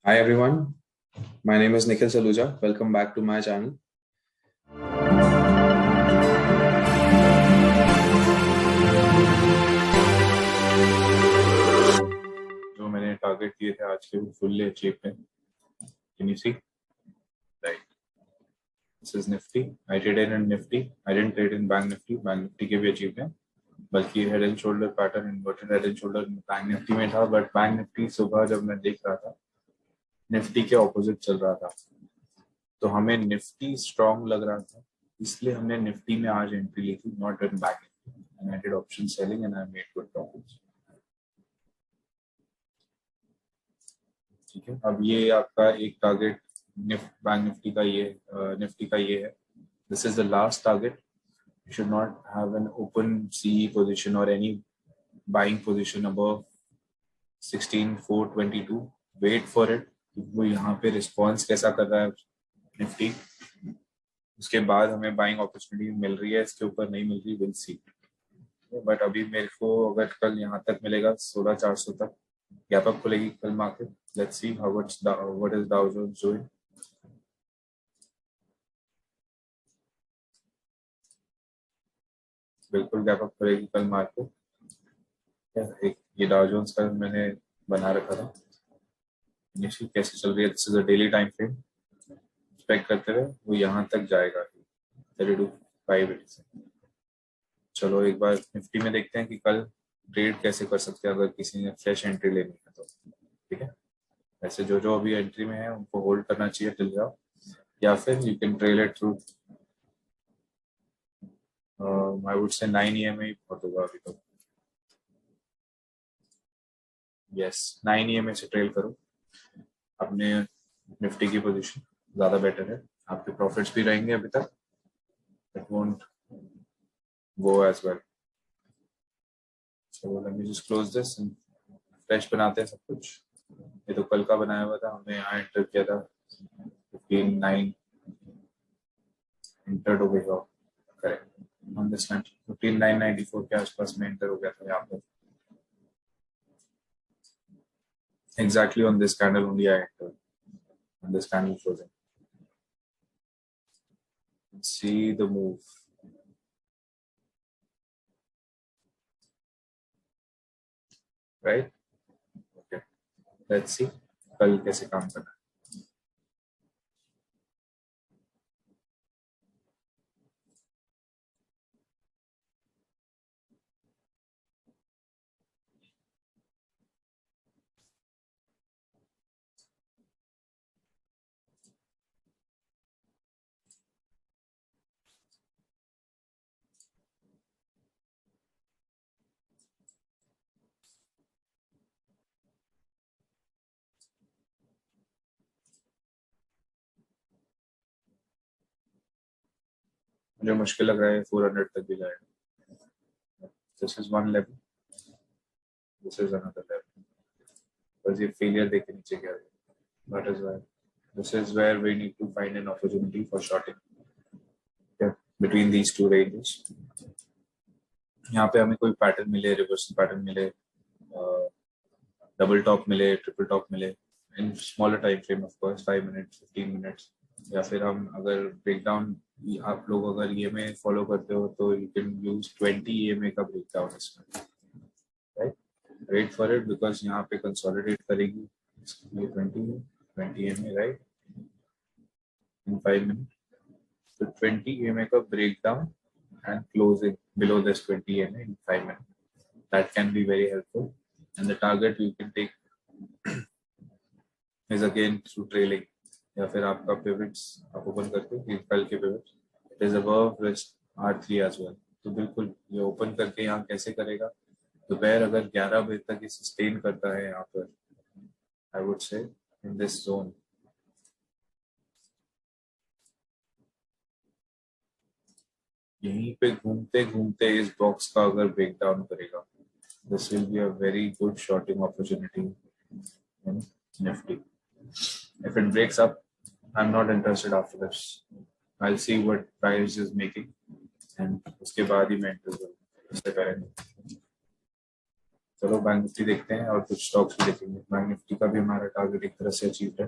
Hi everyone, my name is Nikhil Saluja. Welcome back to my channel. जो मैंने target किए थे आज के वो फुल्ली अचीव हैं. Can you see? Right. This is Nifty. I traded in Nifty. I didn't trade in Bank Nifty. Bank Nifty के भी अचीव हैं. बल्कि head and shoulder pattern inverted head and shoulder bank Nifty में था, but bank Nifty सुबह जब मैं देख रहा था निफ्टी के ऑपोजिट चल रहा था, तो हमें निफ्टी स्ट्रॉन्ग लग रहा था, इसलिए हमने निफ्टी में आज एंट्री ली थी, not in bank Nifty. I did option selling and I made good profits. ठीक है, अब ये आपका एक टारगेट बैंक निफ्टी का ये निफ्टी का ये है. This is the last target. You should not have an open CE position or any buying position above 16,422. Wait for it. वो यहाँ पे रिस्पॉन्स कैसा कर रहा है निफ्टी, उसके बाद हमें बाइंग अपॉर्चुनिटी मिल रही है, इसके ऊपर नहीं मिल रही, विल सी. बट अभी मेरे को अगर कल यहाँ तक मिलेगा 16,400 तक गैप अप खुलेगी कल मार्केट. Let's see how what is Dow Jones doing. बिल्कुल गैप अप खुलेगी कल मार्केट. एक ये डाउ जोन्स का मैंने बना रखा था, निफ्टी कैसे चल रही है. This is a daily time frame. Expect करते हुए वो यहाँ तक जाएगा 32,580 से. चलो एक बार निफ्टी में देखते हैं कि कल ट्रेड कैसे कर सकते हैं अगर किसी ने फ्रेश एंट्री लेनी है तो. ठीक है, ऐसे जो जो अभी एंट्री में है उनको होल्ड करना चाहिए टिल जाओ, या फिर you can trail it through. I would say 9 EMA ही बहुत होगा अभी तो. यस, 9 EMA से ट्रेल करो अपने निफ्टी की पोजीशन, ज्यादा बेटर है. आपके प्रॉफिट्स भी रहेंगे अभी तक. It won't go as well. So let me just close this and fresh बनाते हैं सब कुछ. ये तो कल का बनाया हुआ था, हमने यहाँ एंटर किया था 15,9 एंटर हो गया. करेक्ट ऑन दिस 15,994 के आसपास में एंटर हो गया था यहाँ पर. Exactly on this candle only I enter, on this candle closing. See the move. Right? Okay. Let's see कल कैसे काम करना है. मुझे मुश्किल लग रहा है 400 तक भी जाएगा. This is one level. This is another level. बस ये फेलियर देख के नीचे गया. That is why. This is where we need to find an opportunity for shorting. Okay. Between these two ranges. यहाँ पे हमें कोई पैटर्न मिले, रिवर्सल पैटर्न मिले, डबल टॉप मिले, ट्रिपल टॉप मिले, in smaller time frame of course 5 minutes 15 minutes, या फिर हम अगर ब्रेकडाउन आप लोग अगर EMA फॉलो करते हो तो यू कैन यूज 20 EMA का ब्रेकडाउन इसमें. Right, wait for it because यहाँ पे कंसोलिडेट करेगी. 20 EMA राइट इन 5 मिनट. तो 20 EMA का breakdown and closing below this 20 EMA in 5 minutes. That can be very helpful. And the target you can take is again through trailing. या फिर आपका pivots आप open करके कल के pivots it is above risk R3 as well. तो बिल्कुल ये open करके यहाँ कैसे करेगा. दोपहर अगर 11 बजे तक ये sustain करता है यहाँ पर, I would say in this zone. यहीं पे घूमते घूमते इस बॉक्स का अगर ब्रेकडाउन करेगा, this will be a very good shorting opportunity in Nifty. If it breaks up, I'm not interested after this. I'll see what price is making and उसके बाद ही मैं इंटर करूँगा. इससे करेंगे. चलो बैंक निफ्टी देखते हैं और कुछ स्टॉक्स भी देखेंगे। बैंक निफ्टी का भी हमारा टारगेट एक तरह से अचीव है।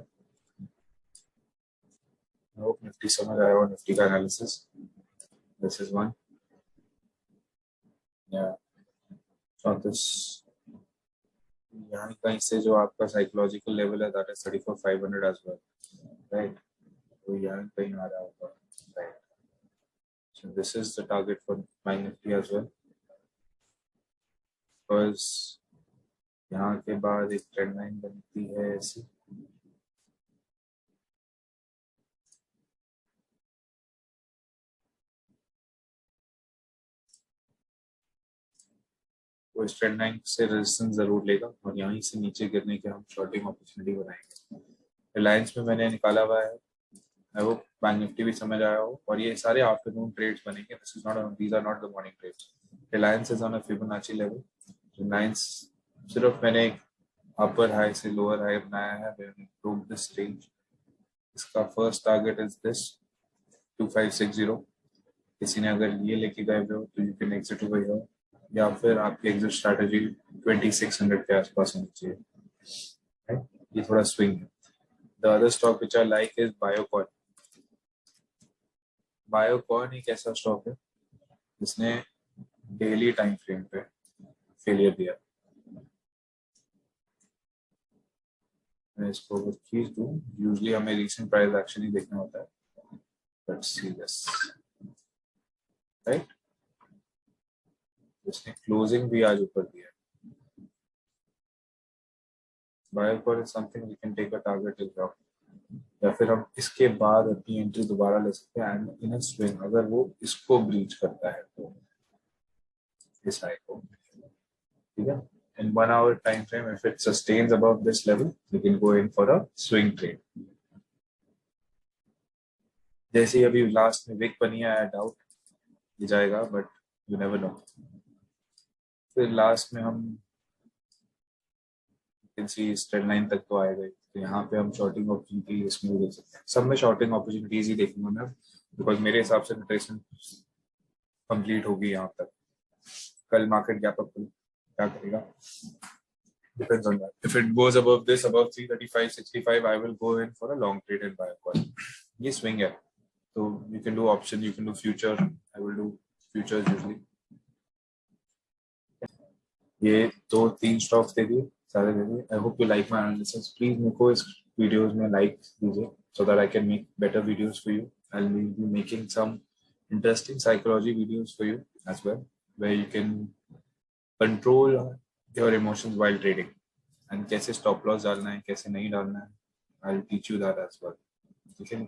होप निफ्टी समझ आया और निफ्टी का एनालिसिस। दिस इज वन या यहाँ कहीं से जो आपका साइकोलॉजिकल लेवल है that is 34,500 as well, right. तो यहाँ कहीं आ रहा होगा, right. So this is the target for Bank Nifty as well, because यहाँ के बाद एक ट्रेंड लाइन बनती है ऐसी, वो इस ट्रेंड लाइन से रेजिस्टेंस जरूर लेगा और यहीं से नीचे गिरने के हम शॉर्टिंग अपॉर्चुनिटी बनाएंगे। रिलायंस में मैंने निकाला हुआ है, वो बैंक निफ्टी भी समझ आया हो, और ये सारे आफ्टरनून ट्रेड्स बनेंगे। This is not, these are not the morning trades. Reliance is on a Fibonacci level. Reliance सिर्फ मैंने एक अपर हाई से लोअर हाई बनाया है, ब्रोक दिस रेंज। इसका फर्स्ट टारगेट इज दिस 2560। किसी ने अगर ये लेके गए हो तो you can exit over here, या फिर आपकी एग्जिट स्ट्रैटेजी 2600 के आसपास होनी चाहिए, right? ये थोड़ा स्विंग है। The other stock which I like is Biocon. Biocon एक ऐसा स्टॉक है जिसने डेली टाइम फ्रेम पे फेलियर दिया। मैं इसको खींच दूं, यूजुअली हमें रीसेंट प्राइस एक्शन ही देखना होता है। Let's see this, right. इसने क्लोजिंग भी आज ऊपर दिया। Biocon is something we can take a target is drop, या फिर हम इसके बाद अपनी एंट्री दोबारा ले सकते हैं एंड इन अ स्विंग अगर वो इसको ब्रीच करता है तो इस हाई को, ठीक है। In 1 hour time frame, if it sustains above this level, you can go in for a swing trade. जैसे अभी लास्ट में विक बनी है, डाउट ये जाएगा, बट यू नेवर नो। फिर लास्ट में हम कैन सी इस ट्रेंड लाइन तक तो आएगा, तो यहाँ पे हम शॉर्टिंग अपॉर्चुनिटी इसमें भी देख सकते हैं। सब में शॉर्टिंग अपॉर्चुनिटीज ही देखूंगा मैं, बिकॉज मेरे हिसाब से रिट्रेसमेंट कंप्लीट होगी यहाँ तक। कल मार्केट गैप अप क्या करेगा, depends on that. If it goes above this, above 335, 65, I will go in for a long trade in Biocon. ये swing है, so you can do option, you can do future. I will do futures usually. ये 2-3 stocks दे दिए, सारे दे दिए। I hope you like my analysis. Please मेरे को इस videos में लाइक दीजिए, so that I can make better videos for you. I'll be making some interesting psychology videos for you as well, where you can control your emotions while trading and कैसे stop loss डालना है, कैसे नहीं डालना है। I'll teach you that as well. Okay.